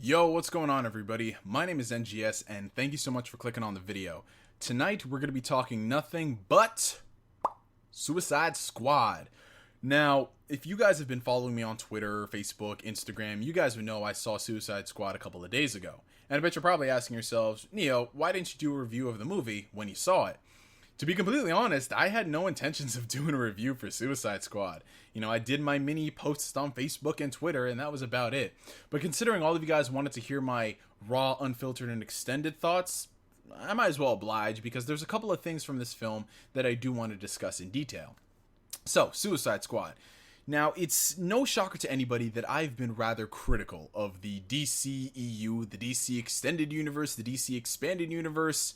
Yo, what's going on everybody? My name is NGS and thank you so much for clicking on the video. Tonight we're going to be talking nothing but Suicide Squad. Now, if you guys have been following me on Twitter, Facebook, Instagram, you guys would know I saw Suicide Squad a couple of days ago. And I bet you're probably asking yourselves, Neo, why didn't you do a review of the movie when you saw it? To be completely honest, I had no intentions of doing a review for Suicide Squad. You know, I did my mini posts on Facebook and Twitter, and that was about it. But considering all of you guys wanted to hear my raw, unfiltered, and extended thoughts, I might as well oblige, because there's a couple of things from this film that I do want to discuss in detail. So, Suicide Squad. Now, it's no shocker to anybody that I've been rather critical of the DCEU, the DC Extended Universe, the DC Expanded Universe,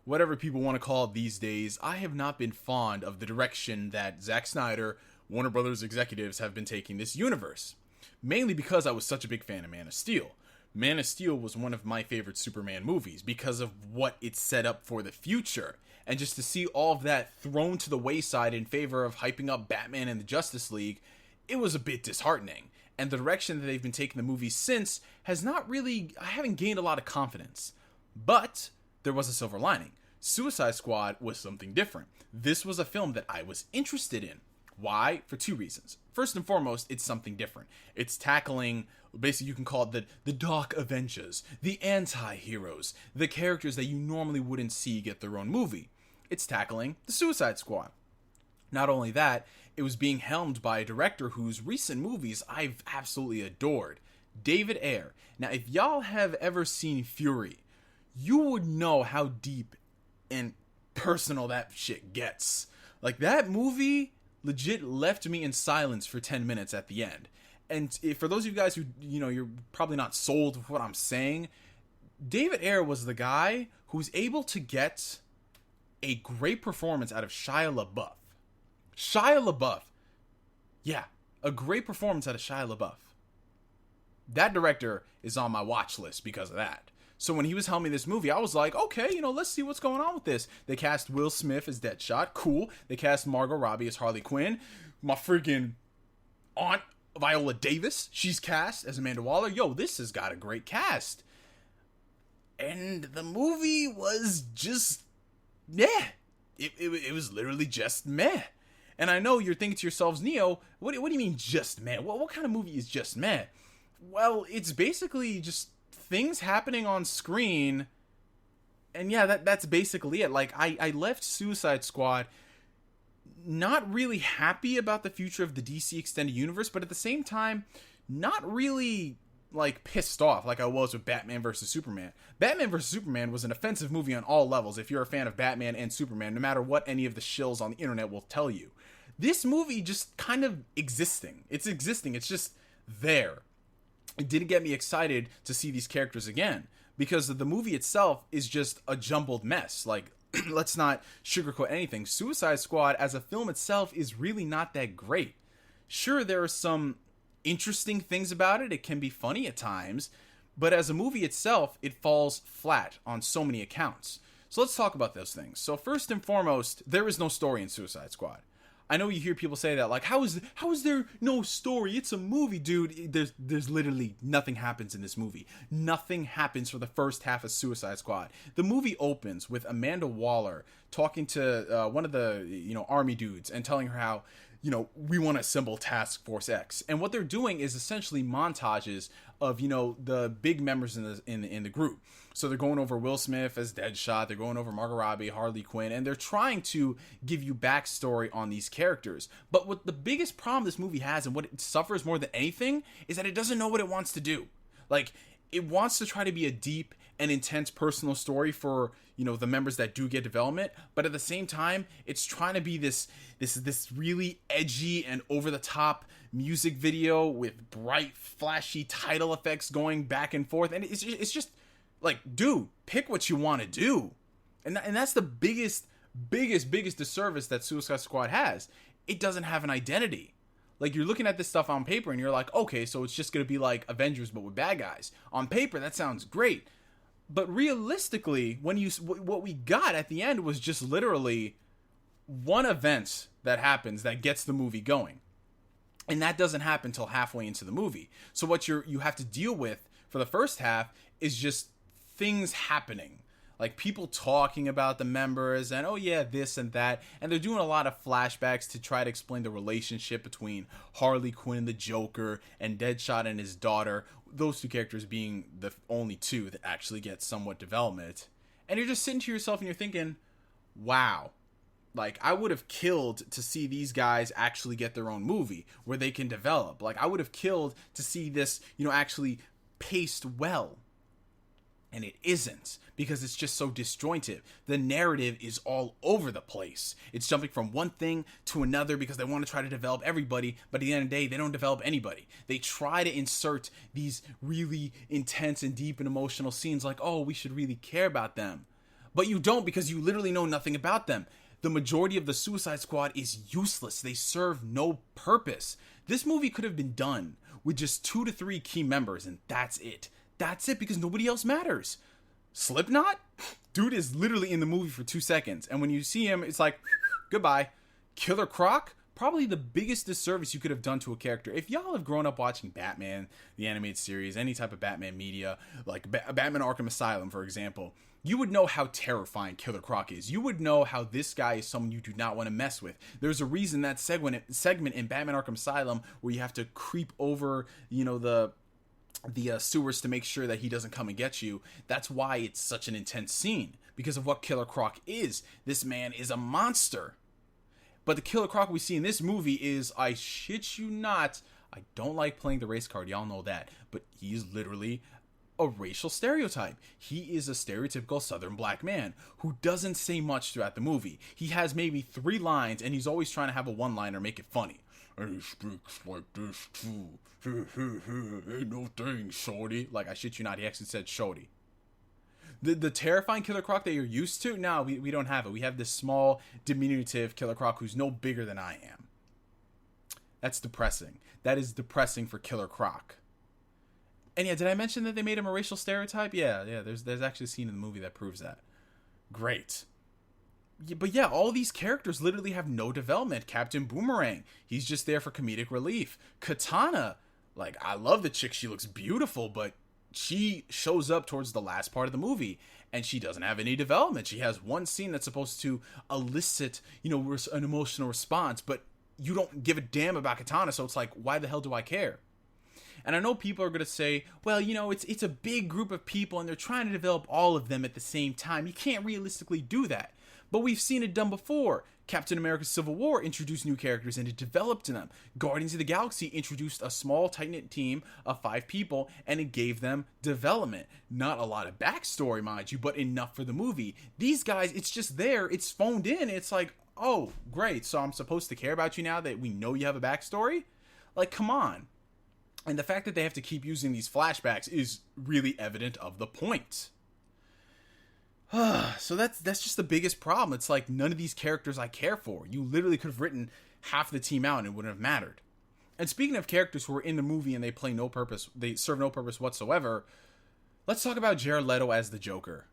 whatever people want to call it these days. I have not been fond of the direction that Zack Snyder, Warner Brothers executives have been taking this universe. Mainly because I was such a big fan of Man of Steel. Man of Steel was one of my favorite Superman movies because of what it set up for the future. And just to see all of that thrown to the wayside in favor of hyping up Batman and the Justice League, it was a bit disheartening. And the direction that they've been taking the movie since has not really, I haven't gained a lot of confidence. But there was a silver lining. Suicide Squad was something different. This was a film that I was interested in. Why? For two reasons. First and foremost, it's something different. It's tackling, basically you can call it the Dark Avengers, the anti-heroes, the characters that you normally wouldn't see get their own movie. It's tackling the Suicide Squad. Not only that, it was being helmed by a director whose recent movies I've absolutely adored, David Ayer. Now, if y'all have ever seen Fury, you would know how deep and personal that shit gets. Like, that movie legit left me in silence for 10 minutes at the end. And for those of you guys who, you're probably not sold with what I'm saying, David Ayer was the guy who's able to get a great performance out of Shia LaBeouf. Shia LaBeouf. Yeah, a great performance out of Shia LaBeouf. That director is on my watch list because of that. So when he was helming this movie, I was like, okay, let's see what's going on with this. They cast Will Smith as Deadshot. Cool. They cast Margot Robbie as Harley Quinn. My freaking aunt, Viola Davis, she's cast as Amanda Waller. Yo, this has got a great cast. And the movie was just meh. It was literally just meh. And I know you're thinking to yourselves, Neo, what do you mean just meh? What kind of movie is just meh? Well, it's basically just things happening on screen, and yeah, that's basically it. Like, I left Suicide Squad not really happy about the future of the DC Extended Universe, but at the same time, not really, like, pissed off like I was with Batman vs. Superman. Batman vs. Superman was an offensive movie on all levels if you're a fan of Batman and Superman, no matter what any of the shills on the internet will tell you. This movie just kind of existing. It's existing. It's just there. It didn't get me excited to see these characters again because the movie itself is just a jumbled mess. Like, let's not sugarcoat anything. Suicide Squad as a film itself is really not that great. Sure, there are some interesting things about it. It can be funny at times, but as a movie itself, it falls flat on so many accounts. So let's talk about those things. So first and foremost, there is no story in Suicide Squad. I know you hear people say that, like, how is there no story? It's a movie, dude. There's literally nothing happens in this movie. Nothing happens for the first half of Suicide Squad. The movie opens with Amanda Waller talking to one of the, army dudes and telling her how, we want to assemble Task Force X. And what they're doing is essentially montages of, the big members in the group. So they're going over Will Smith as Deadshot, they're going over Margot Robbie, Harley Quinn, and they're trying to give you backstory on these characters. But what the biggest problem this movie has, and what it suffers more than anything, is that it doesn't know what it wants to do. Like, it wants to try to be a deep and intense personal story for, the members that do get development, but at the same time, it's trying to be this really edgy and over-the-top music video with bright, flashy title effects going back and forth, and it's just like, dude, pick what you want to do. And that's the biggest disservice that Suicide Squad has. It doesn't have an identity. Like, you're looking at this stuff on paper and you're like, okay, so it's just going to be like Avengers but with bad guys. On paper, that sounds great. But realistically, what we got at the end was just literally one event that happens that gets the movie going. And that doesn't happen until halfway into the movie. So what you have to deal with for the first half is just things happening. Like people talking about the members and, oh yeah, this and that. And they're doing a lot of flashbacks to try to explain the relationship between Harley Quinn, the Joker, and Deadshot and his daughter. Those two characters being the only two that actually get somewhat development. And you're just sitting to yourself and you're thinking, wow. Like, I would have killed to see these guys actually get their own movie where they can develop. Like, I would have killed to see this, actually paced well. And it isn't, because it's just so disjointed. The narrative is all over the place. It's jumping from one thing to another because they want to try to develop everybody, but at the end of the day, they don't develop anybody. They try to insert these really intense and deep and emotional scenes like, oh, we should really care about them. But you don't, because you literally know nothing about them. The majority of the Suicide Squad is useless. They serve no purpose. This movie could have been done with just 2 to 3 key members, and that's it. That's it, because nobody else matters. Slipknot? Dude is literally in the movie for 2 seconds. And when you see him, it's like, goodbye. Killer Croc? Probably the biggest disservice you could have done to a character. If y'all have grown up watching Batman, the animated series, any type of Batman media, like Batman Arkham Asylum, for example, you would know how terrifying Killer Croc is. You would know how this guy is someone you do not want to mess with. There's a reason that segment in Batman Arkham Asylum where you have to creep over, the sewers to make sure that he doesn't come and get you. That's why it's such an intense scene, because of what Killer Croc is. This man is a monster. But the Killer Croc we see in this movie is, I shit you not, I don't like playing the race card, y'all know that, but he's literally a racial stereotype. He is a stereotypical Southern black man who doesn't say much throughout the movie. He has maybe 3 lines, and he's always trying to have a one-liner, make it funny. And he speaks like this too. Ain't no thing, shorty. Like, I shit you not, he actually said shorty. The terrifying Killer Croc that you're used to, no, we don't have it. We have this small, diminutive Killer Croc who's no bigger than I am. That's depressing. That is depressing for Killer Croc. And yeah, did I mention that they made him a racial stereotype? Yeah, there's actually a scene in the movie that proves that. Great. Yeah, but yeah, all these characters literally have no development. Captain Boomerang, he's just there for comedic relief. Katana, like, I love the chick, she looks beautiful, but she shows up towards the last part of the movie, and she doesn't have any development. She has one scene that's supposed to elicit, an emotional response, but you don't give a damn about Katana, so it's like, why the hell do I care? And I know people are going to say, well, it's a big group of people, and they're trying to develop all of them at the same time. You can't realistically do that. But we've seen it done before. Captain America Civil War introduced new characters and it developed them. Guardians of the Galaxy introduced a small, tight-knit team of 5 people and it gave them development. Not a lot of backstory, mind you, but enough for the movie. These guys, it's just there, it's phoned in, it's like, oh, great, so I'm supposed to care about you now that we know you have a backstory? Like, come on. And the fact that they have to keep using these flashbacks is really evident of the point. So that's just the biggest problem. It's like, none of these characters I care for. You literally could have written half the team out and it wouldn't have mattered. And speaking of characters who are in the movie and they play no purpose, they serve no purpose whatsoever, let's talk about Jared Leto as the Joker.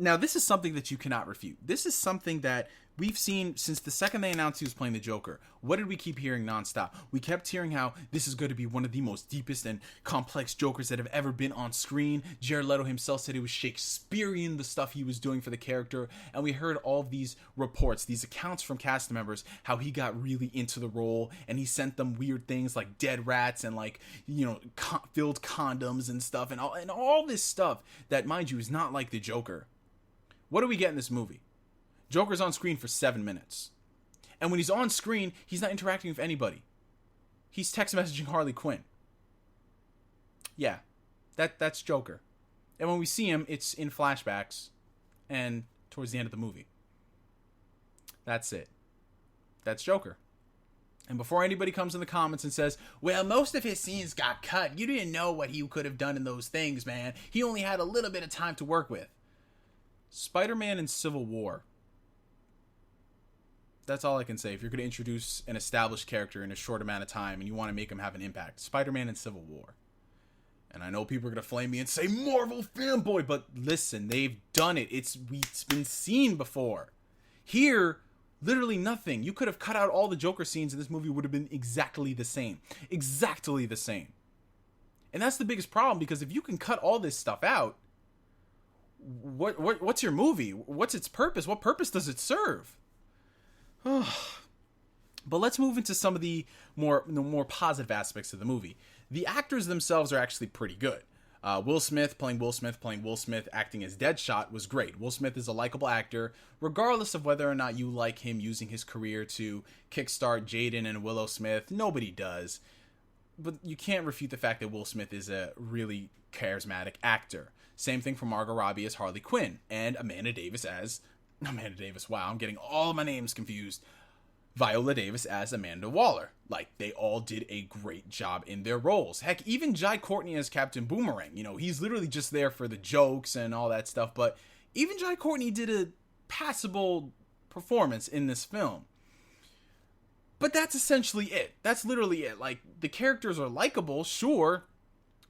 Now, this is something that you cannot refute. This is something that we've seen since the second they announced he was playing the Joker. What did we keep hearing nonstop? We kept hearing how this is going to be one of the most deepest and complex Jokers that have ever been on screen. Jared Leto himself said it was Shakespearean, the stuff he was doing for the character. And we heard all of these reports, these accounts from cast members, how he got really into the role and he sent them weird things like dead rats and filled condoms and stuff and all this stuff that, mind you, is not like the Joker. What do we get in this movie? Joker's on screen for 7 minutes. And when he's on screen, he's not interacting with anybody. He's text messaging Harley Quinn. Yeah, that's Joker. And when we see him, it's in flashbacks and towards the end of the movie. That's it. That's Joker. And before anybody comes in the comments and says, well, most of his scenes got cut. You didn't know what he could have done in those things, man. He only had a little bit of time to work with. Spider-Man in Civil War. That's all I can say. If you're going to introduce an established character in a short amount of time and you want to make him have an impact, Spider-Man in Civil War. And I know people are going to flame me and say, Marvel fanboy, but listen, they've done it. It's been seen before. Here, literally nothing. You could have cut out all the Joker scenes and this movie would have been exactly the same. Exactly the same. And that's the biggest problem, because if you can cut all this stuff out, what's your movie? What's its purpose? What purpose does it serve? But let's move into some of the more positive aspects of the movie. The actors themselves are actually pretty good. Will Smith playing Will Smith, acting as Deadshot was great. Will Smith is a likable actor, regardless of whether or not you like him using his career to kickstart Jaden and Willow Smith. Nobody does. But you can't refute the fact that Will Smith is a really charismatic actor. Same thing for Margot Robbie as Harley Quinn, and Amanda Davis, wow, I'm getting all of my names confused. Viola Davis as Amanda Waller. Like, they all did a great job in their roles. Heck, even Jai Courtney as Captain Boomerang. You know, he's literally just there for the jokes and all that stuff, but even Jai Courtney did a passable performance in this film. But that's essentially it. That's literally it. Like, the characters are likable, sure,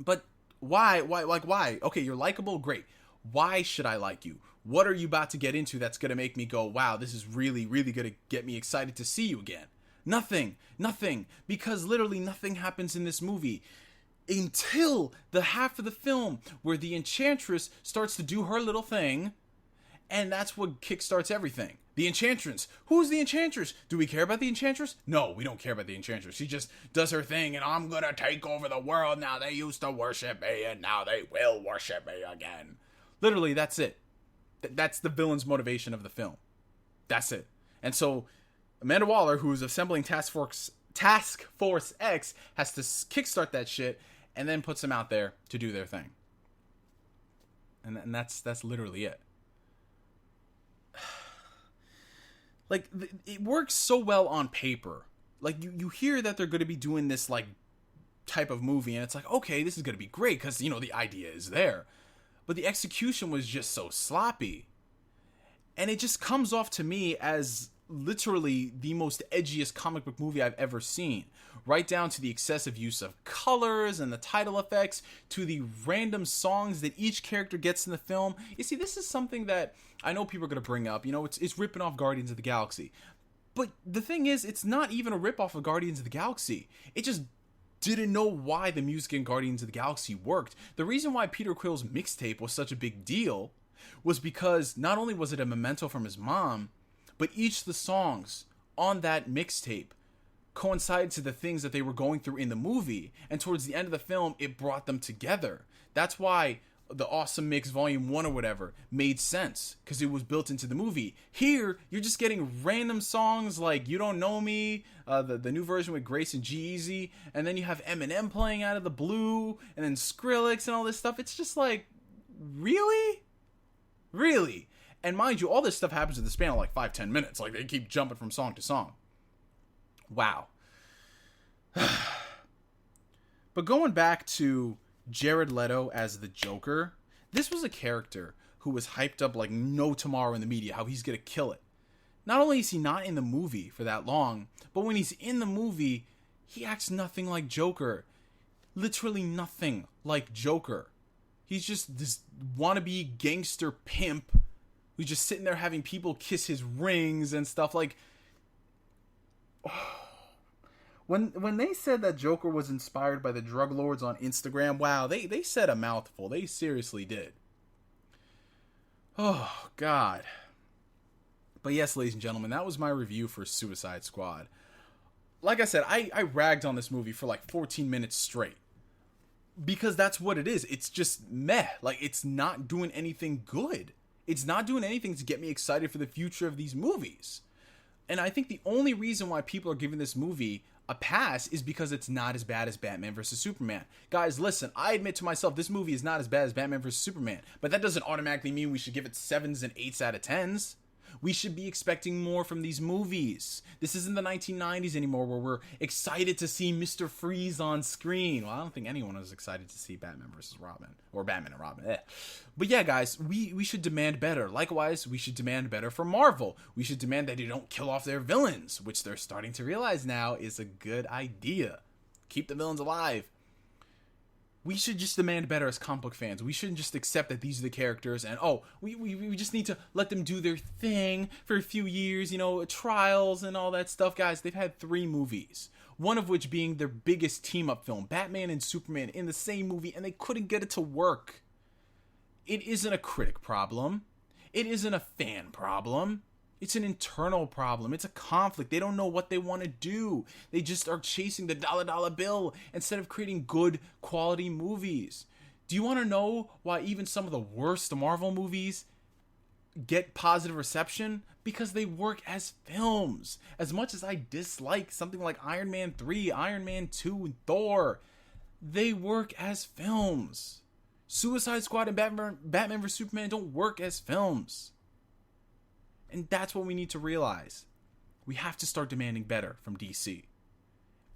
but why? Why? Okay, you're likable, great. Why should I like you? What are you about to get into that's going to make me go, wow, this is really, really going to get me excited to see you again? Nothing. Because literally nothing happens in this movie until the half of the film where the Enchantress starts to do her little thing, and that's what kickstarts everything. The Enchantress. Who's the Enchantress? Do we care about the Enchantress? No, we don't care about the Enchantress. She just does her thing, and I'm going to take over the world now. They used to worship me, and now they will worship me again. Literally, that's it. That's the villain's motivation of the film. That's it. And so Amanda Waller, who's assembling Task Force X, has to kickstart that shit and then puts them out there to do their thing. And that's literally it. Like, it works so well on paper. Like, you hear that they're going to be doing this, like, type of movie, and it's like, okay, this is going to be great because, you know, the idea is there. But the execution was just so sloppy. And it just comes off to me as literally the most edgiest comic book movie I've ever seen. Right down to the excessive use of colors and the title effects, to the random songs that each character gets in the film. You see, this is something that I know people are going to bring up. You know, it's ripping off Guardians of the Galaxy. But the thing is, it's not even a rip-off of Guardians of the Galaxy. It just didn't know why the music in Guardians of the Galaxy worked. The reason why Peter Quill's mixtape was such a big deal was because not only was it a memento from his mom, but each of the songs on that mixtape coincided to the things that they were going through in the movie, and towards the end of the film, it brought them together. That's why the Awesome Mix Volume 1 or whatever made sense, because it was built into the movie. Here, you're just getting random songs like You Don't Know Me, the new version with Grace and G-Eazy, and then you have Eminem playing out of the blue, and then Skrillex and all this stuff. It's just like, really? Really? And mind you, all this stuff happens in the span of like 5-10 minutes. Like, they keep jumping from song to song. Wow. But going back to Jared Leto as the Joker, this was a character who was hyped up like no tomorrow in the media, how he's gonna kill it. Not only is he not in the movie for that long, but when he's in the movie, he acts nothing like Joker. Literally nothing like Joker. He's just this wannabe gangster pimp who's just sitting there having people kiss his rings and stuff. Like, When they said that Joker was inspired by the drug lords on Instagram, wow, they said a mouthful. They seriously did. Oh, God. But yes, ladies and gentlemen, that was my review for Suicide Squad. Like I said, I ragged on this movie for like 14 minutes straight. Because that's what it is. It's just meh. Like, it's not doing anything good. It's not doing anything to get me excited for the future of these movies. And I think the only reason why people are giving this movie a pass is because it's not as bad as Batman vs. Superman. Guys, listen, I admit to myself, this movie is not as bad as Batman vs. Superman, but that doesn't automatically mean we should give it 7s and 8s out of 10s. We should be expecting more from these movies. This isn't the 1990s anymore where we're excited to see Mr. Freeze on screen. Well, I don't think anyone was excited to see Batman vs. Robin. Or Batman and Robin. But yeah, guys, we should demand better. Likewise, we should demand better from Marvel. We should demand that they don't kill off their villains, which they're starting to realize now is a good idea. Keep the villains alive. We should just demand better as comic book fans. We shouldn't just accept that these are the characters and, we just need to let them do their thing for a few years, trials and all that stuff. Guys, they've had 3 movies. One of which being their biggest team-up film, Batman and Superman in the same movie, and they couldn't get it to work. It isn't a critic problem. It isn't a fan problem. It's an internal problem. It's a conflict. They don't know what they want to do. They just are chasing the dollar bill instead of creating good quality movies. Do you want to know why even some of the worst Marvel movies get positive reception? Because they work as films. As much as I dislike something like Iron Man 3, Iron Man 2, and Thor, they work as films. Suicide Squad and Batman vs. Superman don't work as films. And that's what we need to realize. We have to start demanding better from DC.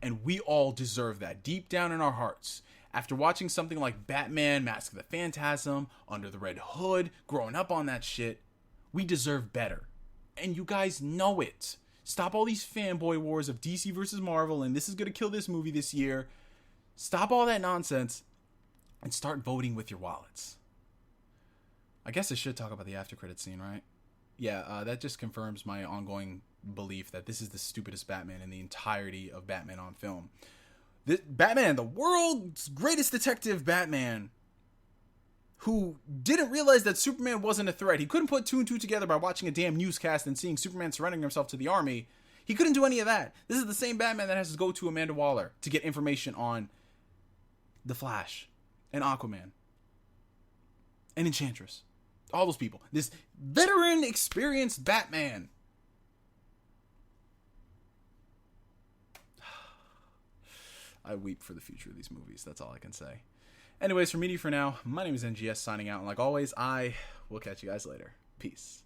And we all deserve that deep down in our hearts. After watching something like Batman, Mask of the Phantasm, Under the Red Hood, growing up on that shit, we deserve better. And you guys know it. Stop all these fanboy wars of DC versus Marvel and this is going to kill this movie this year. Stop all that nonsense and start voting with your wallets. I guess I should talk about the after credit scene, right? Yeah, that just confirms my ongoing belief that this is the stupidest Batman in the entirety of Batman on film. Batman, the world's greatest detective Batman, who didn't realize that Superman wasn't a threat. He couldn't put two and two together by watching a damn newscast and seeing Superman surrendering himself to the army. He couldn't do any of that. This is the same Batman that has to go to Amanda Waller to get information on The Flash and Aquaman and Enchantress. All those people. This veteran, experienced Batman. I weep for the future of these movies. That's all I can say. Anyways, for me for now, my name is NGS signing out. And like always, I will catch you guys later. Peace.